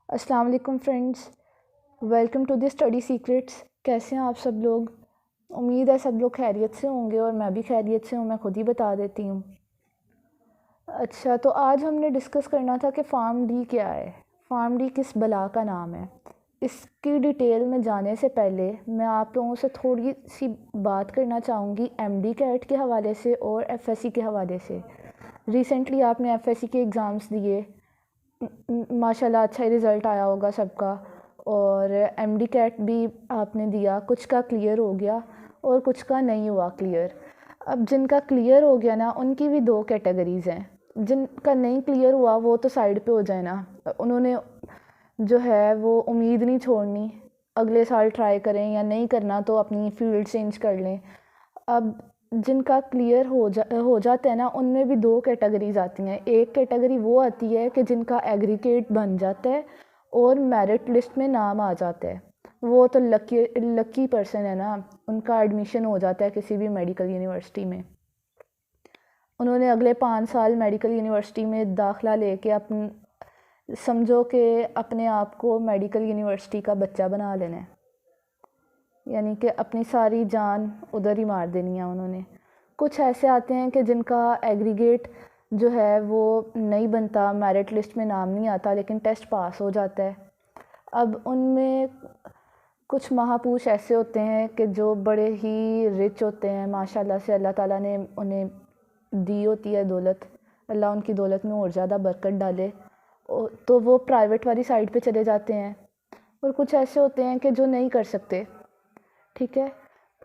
अस्सलाम वालेकुम friends, welcome to the study secrets. कैसे हैं आप सब लोग? उम्मीद है सब लोग खैरियत से होंगे और मैं भी खैरियत से हूँ। मैं खुद ही बता देती हूँ। अच्छा, तो आज हमने डिस्कस करना था कि फार्म डी क्या है, फार्म डी किस बला का नाम है। इसकी डिटेल में जाने से पहले मैं आप लोगों से थोड़ी सी बात करना चाहूँगी एमडी कैट के हवाले से और एफएससी के हवाले से। रिसेंटली आपने एफएससी के एग्ज़ाम्स दिए, माशाल्लाह अच्छा ही रिज़ल्ट आया होगा सबका। और एमडी कैट भी आपने दिया, कुछ का क्लियर हो गया और कुछ का नहीं हुआ क्लियर। अब जिनका क्लियर हो गया ना, उनकी भी दो कैटेगरीज़ हैं। जिनका नहीं क्लियर हुआ वो तो साइड पे हो जाए ना, उन्होंने जो है वो उम्मीद नहीं छोड़नी, अगले साल ट्राई करें, या नहीं करना तो अपनी फील्ड चेंज कर लें। अब जिनका क्लियर हो जाता है ना, उनमें भी दो कैटेगरीज आती हैं। एक कैटेगरी वो आती है कि जिनका एग्रीगेट बन जाता है और मेरिट लिस्ट में नाम आ जाता है, वो तो लकी पर्सन है ना, उनका एडमिशन हो जाता है किसी भी मेडिकल यूनिवर्सिटी में। उन्होंने अगले 5 साल मेडिकल यूनिवर्सिटी में दाखिला लेके समझो कि अपने आप को मेडिकल यूनिवर्सिटी का बच्चा बना लेना है, यानी कि अपनी सारी जान उधर ही मार देनी है उन्होंने। कुछ ऐसे आते हैं कि जिनका एग्रीगेट जो है वो नहीं बनता, मेरिट लिस्ट में नाम नहीं आता, लेकिन टेस्ट पास हो जाता है। अब उनमें कुछ महापुरुष ऐसे होते हैं कि जो बड़े ही रिच होते हैं, माशाल्लाह से अल्लाह ताला ने उन्हें दी होती है दौलत, अल्लाह उनकी दौलत में और ज़्यादा बरकत डाले, तो वो प्राइवेट वाली साइड पे चले जाते हैं। और कुछ ऐसे होते हैं कि जो नहीं कर सकते, ठीक है,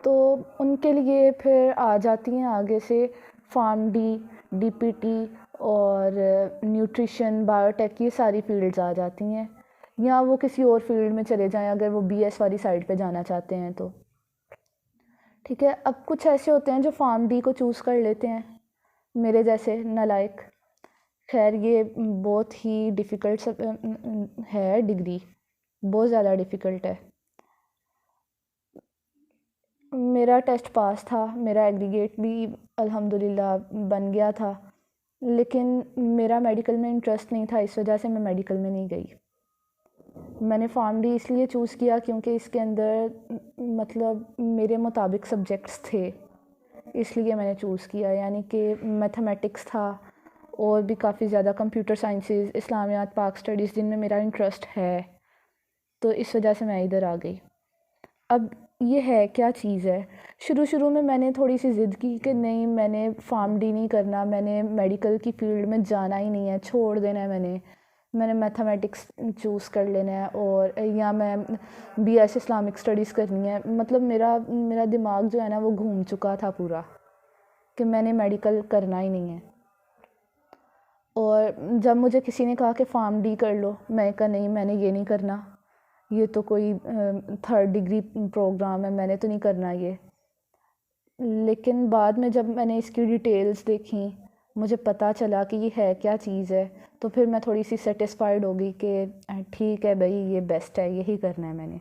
तो उनके लिए फिर आ जाती हैं आगे से फार्म डी, डीपीटी और न्यूट्रिशन, बायोटेक, ये सारी फील्ड्स आ जाती हैं। या वो किसी और फील्ड में चले जाएं अगर वो बीएस वाली साइड पे जाना चाहते हैं तो, ठीक है। अब कुछ ऐसे होते हैं जो फार्म डी को चूज़ कर लेते हैं, मेरे जैसे नालायक। खैर ये बहुत ही डिफ़िकल्ट है डिग्री, बहुत ज़्यादा डिफ़िकल्ट है। मेरा टेस्ट पास था, मेरा एग्रीगेट भी अल्हम्दुलिल्लाह बन गया था, लेकिन मेरा मेडिकल में इंटरेस्ट नहीं था, इस वजह से मैं मेडिकल में नहीं गई। मैंने फार्म डी इसलिए चूज़ किया क्योंकि इसके अंदर मतलब मेरे मुताबिक सब्जेक्ट्स थे, इसलिए मैंने चूज़ किया। यानी कि मैथमेटिक्स था और भी काफ़ी ज़्यादा कंप्यूटर साइंसेस, इस्लामियात, पाक स्टडीज़, जिनमें मेरा इंटरेस्ट है, तो इस वजह से मैं इधर आ गई। अब ये है क्या चीज़ है, शुरू में मैंने थोड़ी सी ज़िद की कि नहीं, मैंने फार्म डी नहीं करना, मैंने मेडिकल की फ़ील्ड में जाना ही नहीं है, छोड़ देना है, मैंने मैथमेटिक्स चूज़ कर लेना है, और या मैं बीएस इस्लामिक स्टडीज़ करनी है। मतलब मेरा दिमाग जो है ना वो घूम चुका था पूरा, कि मैंने मेडिकल करना ही नहीं है। और जब मुझे किसी ने कहा कि फार्म डी कर लो, मैं कहा नहीं, मैंने ये नहीं करना, ये तो कोई 3rd डिग्री प्रोग्राम है, मैंने तो नहीं करना ये। लेकिन बाद में जब मैंने इसकी डिटेल्स देखी, मुझे पता चला कि ये है क्या चीज़ है, तो फिर मैं थोड़ी सी सेटिस्फाइड हो गई कि ठीक है भाई, ये बेस्ट है, यही करना है मैंने।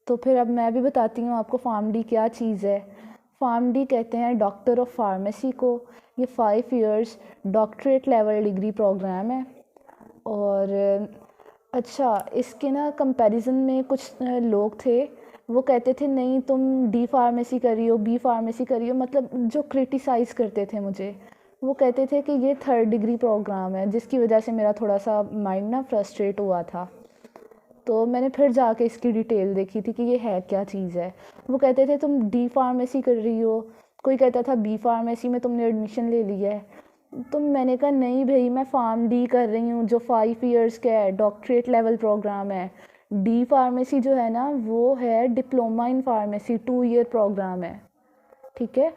तो फिर अब मैं भी बताती हूँ आपको फार्म डी क्या चीज़ है। फार्म डी कहते हैं डॉक्टर ऑफ फार्मेसी को। ये 5 years doctorate level degree program है। और अच्छा, इसके ना कंपैरिजन में कुछ लोग थे, वो कहते थे नहीं तुम डी फार्मेसी करियो, बी फार्मेसी करियो, मतलब जो क्रिटिसाइज़ करते थे मुझे, वो कहते थे कि ये 3rd डिग्री प्रोग्राम है, जिसकी वजह से मेरा थोड़ा सा माइंड ना फ्रस्ट्रेट हुआ था। तो मैंने फिर जाके इसकी डिटेल देखी थी कि ये है क्या चीज़ है। वो कहते थे तुम डी फार्मेसी कर रही हो, कोई कहता था बी फार्मेसी में तुमने एडमिशन ले लिया है। तो मैंने कहा नहीं भाई, मैं फार्म डी कर रही हूँ जो 5 इयर्स का है, डॉक्टरेट लेवल प्रोग्राम है। डी फार्मेसी जो है ना वो है diploma in pharmacy, 2 year program है, ठीक है।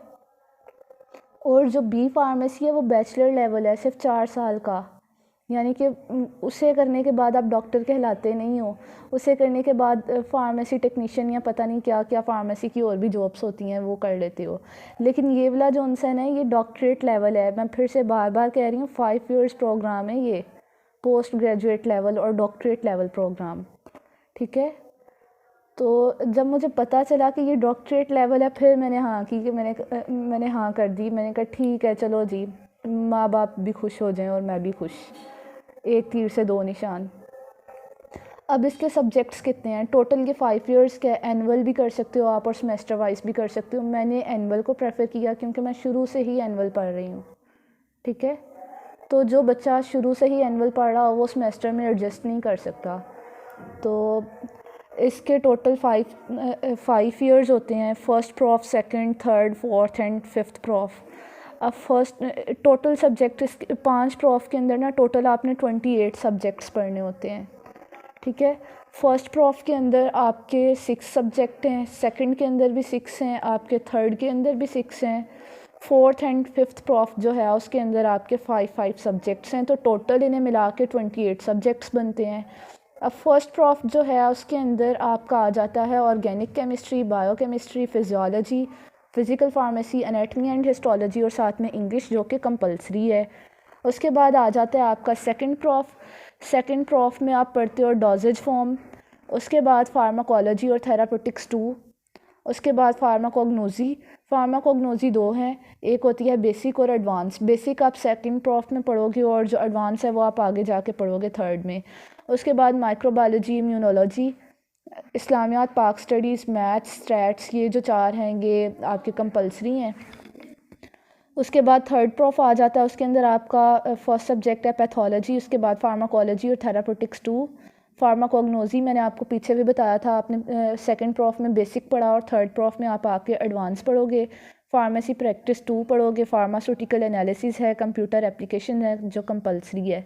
और जो बी फार्मेसी है वो बैचलर लेवल है, सिर्फ 4 साल का। यानी कि उसे करने के बाद आप डॉक्टर कहलाते नहीं हो, उसे करने के बाद फार्मेसी टेक्नीशियन या पता नहीं क्या क्या फार्मेसी की और भी जॉब्स होती हैं वो कर लेते हो। लेकिन ये वाला जो जॉनसन है ये डॉक्टरेट लेवल है। मैं फिर से बार बार कह रही हूँ, 5 इयर्स प्रोग्राम है ये, पोस्ट ग्रेजुएट लेवल और डॉक्टरेट लेवल प्रोग्राम, ठीक है। तो जब मुझे पता चला कि ये डॉक्टरेट लेवल है, फिर मैंने हाँ की, कि मैंने हाँ कर दी। मैंने कहा ठीक है चलो जी, माँ बाप भी खुश हो जाएं और मैं भी खुश, एक तीर से दो निशान। अब इसके सब्जेक्ट्स कितने हैं टोटल? के 5 इयर्स के, एनुअल भी कर सकते हो आप और सेमेस्टर वाइज भी कर सकते हो। मैंने एनुअल को प्रेफर किया क्योंकि मैं शुरू से ही एनुअल पढ़ रही हूँ, ठीक है। तो जो बच्चा शुरू से ही एनुअल पढ़ रहा हो वो सेमेस्टर में एडजस्ट नहीं कर सकता। तो इसके टोटल 5 इयर्स होते हैं, first prof, second, third, fourth and fifth prof. अब फर्स्ट टोटल सब्जेक्ट इसके 5 प्रॉफ के अंदर ना टोटल आपने 28 सब्जेक्ट्स पढ़ने होते हैं, ठीक है। फर्स्ट प्रॉफ के अंदर आपके 6 सब्जेक्ट हैं, सेकंड के अंदर भी 6 हैं आपके, थर्ड के अंदर भी 6 हैं, फोर्थ एंड फिफ्थ प्रॉफ जो है उसके अंदर आपके 5 सब्जेक्ट्स हैं। तो टोटल इन्हें मिला के 28 सब्जेक्ट्स बनते हैं। अब फर्स्ट प्रॉफ जो है उसके अंदर आपका आ जाता है organic chemistry, biochemistry, physiology, physical pharmacy, anatomy and histology और साथ में इंग्लिश जो कि कंपलसरी है। उसके बाद आ जाता है आपका सेकंड प्रॉफ। सेकंड प्रॉफ में आप पढ़ते हो डोजेज फॉर्म, उसके बाद फार्माकोलॉजी और थेरापेटिक्स 2, उसके बाद फार्माकोग्नोजी। फार्माकोग्नोजी 2 हैं, एक होती है बेसिक और एडवांस। बेसिक आप सेकंड प्रॉफ में पढ़ोगे और जो एडवांस है वो आप आगे जाके पढ़ोगे थर्ड में। उसके बाद माइक्रोबायोलॉजी, इम्यूनोलॉजी, इस्लामियात, पाक स्टडीज़, मैथ्स, स्टैट्स, ये जो 4 हैं ये आपके कंपलसरी हैं। उसके बाद थर्ड प्रॉफ आ जाता है, उसके अंदर आपका फर्स्ट सब्जेक्ट है पैथोलॉजी, उसके बाद फार्माकोलॉजी और थेरापेटिक्स 2। फार्माकोग्नोजी मैंने आपको पीछे भी बताया था, आपने सेकंड प्रॉफ में बेसिक पढ़ा और थर्ड प्रॉफ में आप आके एडवांस पढ़ोगे। फार्मेसी प्रैक्टिस 2 पढ़ोगे, फार्मास्यूटिकल एनालिसिस है, कंप्यूटर एप्लीकेशन है जो कंपलसरी है।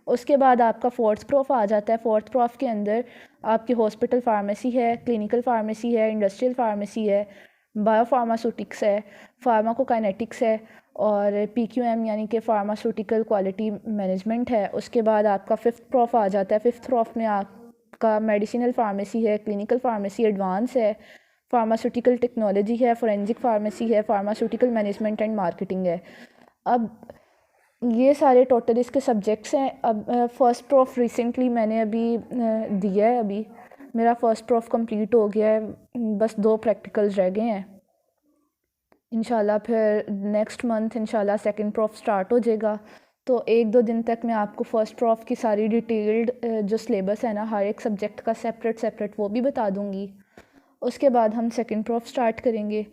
उसके बाद आपका फोर्थ प्रॉफ आ जाता है। फोर्थ प्रॉफ के अंदर आपकी हॉस्पिटल फार्मेसी है, क्लिनिकल फार्मेसी है, इंडस्ट्रियल फार्मेसी है, बायोफार्मास्यूटिक्स है, फार्माकोकाइनेटिक्स है और PQM यानी कि फार्मास्यूटिकल क्वालिटी मैनेजमेंट है। उसके बाद आपका फिफ्थ प्रॉफ आ जाता है। फिफ्थ प्रॉफ में आपका मेडिसिनल फार्मेसी है, क्लिनिकल फार्मेसी एडवांस है, फार्मास्यूटिकल टेक्नोलॉजी है, फोरेंसिक फार्मेसी है, फार्मास्यूटिकल मैनेजमेंट एंड मार्केटिंग है। अब ये सारे टोटल इसके सब्जेक्ट्स हैं। अब फ़र्स्ट प्रॉफ रिसेंटली मैंने अभी दिया है, अभी मेरा फ़र्स्ट प्रॉफ कंप्लीट हो गया है, बस 2 प्रैक्टिकल्स रह गए हैं। इंशाल्लाह फिर नेक्स्ट मंथ इंशाल्लाह सेकंड प्रॉफ स्टार्ट हो जाएगा। तो 1-2 दिन तक मैं आपको फ़र्स्ट प्रॉफ की सारी डिटेल्ड जो सिलेबस है ना हर एक सब्जेक्ट का सेपरेट वो भी बता दूँगी। उसके बाद हम सेकंड प्रॉफ स्टार्ट करेंगे,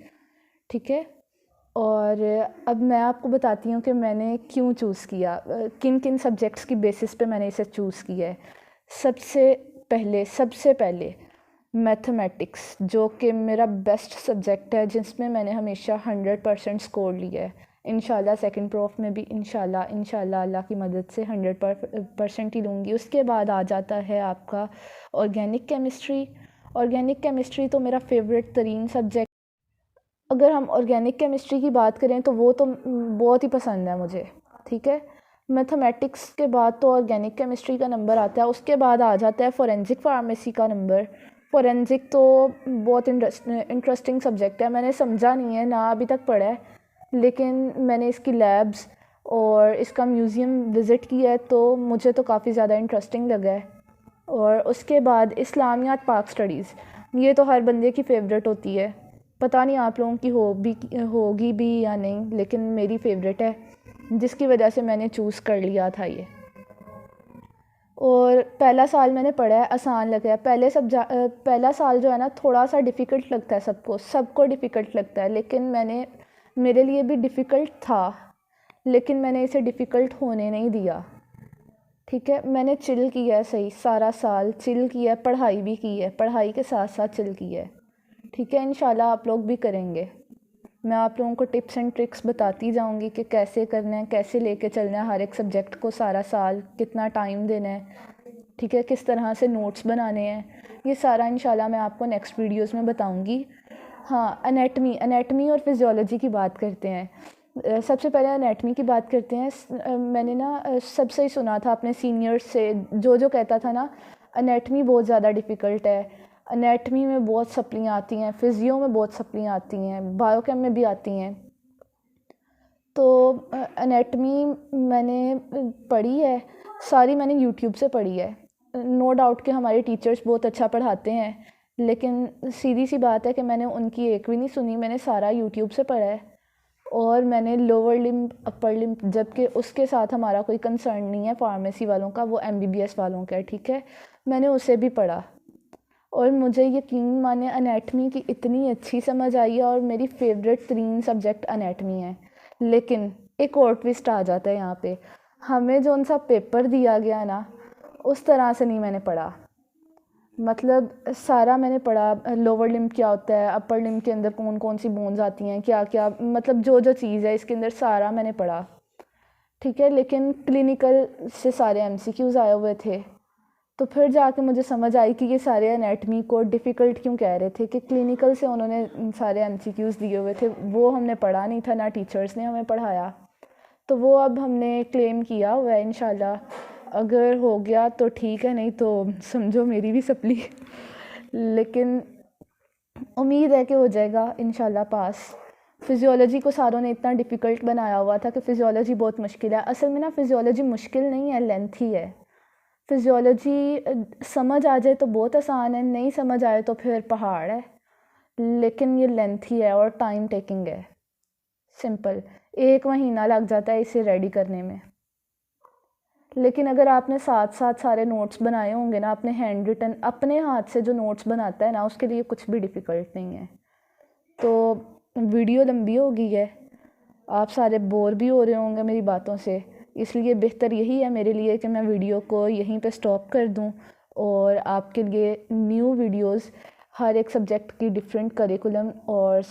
ठीक है। और अब मैं आपको बताती हूँ कि मैंने क्यों चूज़ किया, किन किन सब्जेक्ट्स की बेसिस पे मैंने इसे चूज़ किया है। सबसे पहले मैथमेटिक्स, जो कि मेरा बेस्ट सब्जेक्ट है, जिसमें मैंने हमेशा 100% स्कोर लिया है। इंशाल्लाह सेकंड प्रॉफ में भी इंशाल्लाह अल्लाह की मदद से 100% ही लूँगी। उसके बाद आ जाता है आपका ऑर्गेनिक केमिस्ट्री। ऑर्गेनिक केमिस्ट्री तो मेरा फेवरेट तरीन सब्जेक्ट। अगर हम ऑर्गेनिक केमिस्ट्री की बात करें तो वो तो बहुत ही पसंद है मुझे, ठीक है। मैथमेटिक्स के बाद तो ऑर्गेनिक केमिस्ट्री का नंबर आता है। उसके बाद आ जाता है फोरेंसिक फार्मेसी का नंबर। फोरेंसिक तो बहुत इंटरेस्टिंग सब्जेक्ट है, मैंने समझा नहीं है ना अभी तक पढ़ा है, लेकिन मैंने इसकी लैब्स और इसका म्यूज़ियम विज़िट किया है तो मुझे तो काफ़ी ज़्यादा इंटरेस्टिंग लगा है। और उसके बाद इस्लामियात, पाक स्टडीज़, ये तो हर बंदे की फ़ेवरेट होती है। पता नहीं आप लोगों की होगी भी या नहीं, लेकिन मेरी फ़ेवरेट है, जिसकी वजह से मैंने चूज़ कर लिया था ये। और पहला साल मैंने पढ़ा है, आसान लगा है। पहला साल जो है ना थोड़ा सा डिफ़िकल्ट लगता है, सबको डिफ़िकल्ट लगता है, लेकिन मेरे लिए भी डिफ़िकल्ट था, लेकिन मैंने इसे डिफ़िकल्ट होने नहीं दिया, ठीक है। मैंने चिल किया है, सही सारा साल चिल किया है, पढ़ाई भी की है, पढ़ाई के साथ साथ चिल किया है, ठीक है। इंशाल्लाह आप लोग भी करेंगे। मैं आप लोगों को टिप्स एंड ट्रिक्स बताती जाऊंगी कि कैसे करना है, कैसे लेके चलना है हर एक सब्जेक्ट को सारा साल, कितना टाइम देना है, ठीक है, किस तरह से नोट्स बनाने हैं, ये सारा इंशाल्लाह मैं आपको नेक्स्ट वीडियोस में बताऊंगी। हाँ, एनाटमी और फिजियोलॉजी की बात करते हैं। सबसे पहले एनाटमी की बात करते हैं। मैंने ना सबसे ही सुना था अपने सीनियर्स से, जो कहता था ना एनाटमी बहुत ज़्यादा डिफ़िकल्ट है, एनाटमी में बहुत सप्लियाँ आती हैं, फिजियो में बहुत सप्लियाँ आती हैं, बायोकेम में भी आती हैं। तो एनाटमी मैंने पढ़ी है सारी, मैंने यूट्यूब से पढ़ी है। नो डाउट कि हमारे टीचर्स बहुत अच्छा पढ़ाते हैं, लेकिन सीधी सी बात है कि मैंने उनकी एक भी नहीं सुनी, मैंने सारा यूट्यूब से पढ़ा है। और मैंने लोअर लिम्ब अपर लिम्ब, जबकि उसके साथ हमारा कोई कंसर्न नहीं है फार्मेसी वालों का, वो एमबीबीएस वालों का है, ठीक है। मैंने उसे भी पढ़ा और मुझे यकीन माने अनेटमी की इतनी अच्छी समझ आई है और मेरी फेवरेट 3 सब्जेक्ट अनेटमी है। लेकिन एक और ट्विस्ट आ जाता है यहाँ पे, हमें जो सा पेपर दिया गया ना उस तरह से नहीं मैंने पढ़ा। मतलब सारा मैंने पढ़ा, लोअर लिम्ब क्या होता है, अपर लिम्ब के अंदर कौन कौन सी बोन्स आती हैं, क्या क्या, मतलब जो जो चीज़ है इसके अंदर सारा मैंने पढ़ा, ठीक है। लेकिन क्लिनिकल से सारे एमसीक्यूज़ आए हुए थे, तो फिर जाके मुझे समझ आई कि ये सारे एनाटमी को डिफ़िकल्ट क्यों कह रहे थे, कि क्लिनिकल से उन्होंने सारे एमसीक्यूज़ दिए हुए थे, वो हमने पढ़ा नहीं था, ना टीचर्स ने हमें पढ़ाया। तो वो अब हमने क्लेम किया हुआ है, इंशाल्लाह अगर हो गया तो ठीक है, नहीं तो समझो मेरी भी सपली। लेकिन उम्मीद है कि हो जाएगा इंशाल्लाह पास। फ़िज़ियोलॉजी को सारों ने इतना डिफ़िकल्ट बनाया हुआ था कि फ़िज़ियोलॉजी बहुत मुश्किल है। असल में ना फ़िज़ियोलॉजी मुश्किल नहीं है, लेंथी है। फ़िज़ियोलॉजी समझ आ जाए तो बहुत आसान है, नहीं समझ आए तो फिर पहाड़ है। लेकिन ये लेंथी है और टाइम टेकिंग है। सिंपल 1 महीना लग जाता है इसे रेडी करने में। लेकिन अगर आपने साथ साथ सारे नोट्स बनाए होंगे ना, अपने हैंड रिटन, अपने हाथ से जो नोट्स बनाता है ना, उसके लिए कुछ भी डिफ़िकल्ट नहीं है। तो वीडियो लंबी हो गई है, आप सारे बोर भी हो रहे होंगे मेरी बातों से, इसलिए बेहतर यही है मेरे लिए कि मैं वीडियो को यहीं पे स्टॉप कर दूं और आपके लिए न्यू वीडियोस, हर एक सब्जेक्ट की डिफरेंट करिकुलम और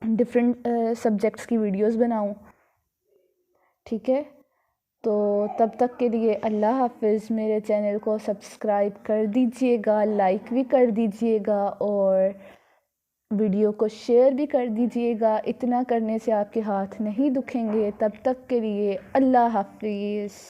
डिफरेंट सब्जेक्ट्स की वीडियोस बनाऊं, ठीक है। तो तब तक के लिए अल्लाह हाफ़िज़। मेरे चैनल को सब्सक्राइब कर दीजिएगा, लाइक भी कर दीजिएगा और वीडियो को शेयर भी कर दीजिएगा। इतना करने से आपके हाथ नहीं दुखेंगे। तब तक के लिए अल्लाह हाफ़िज़।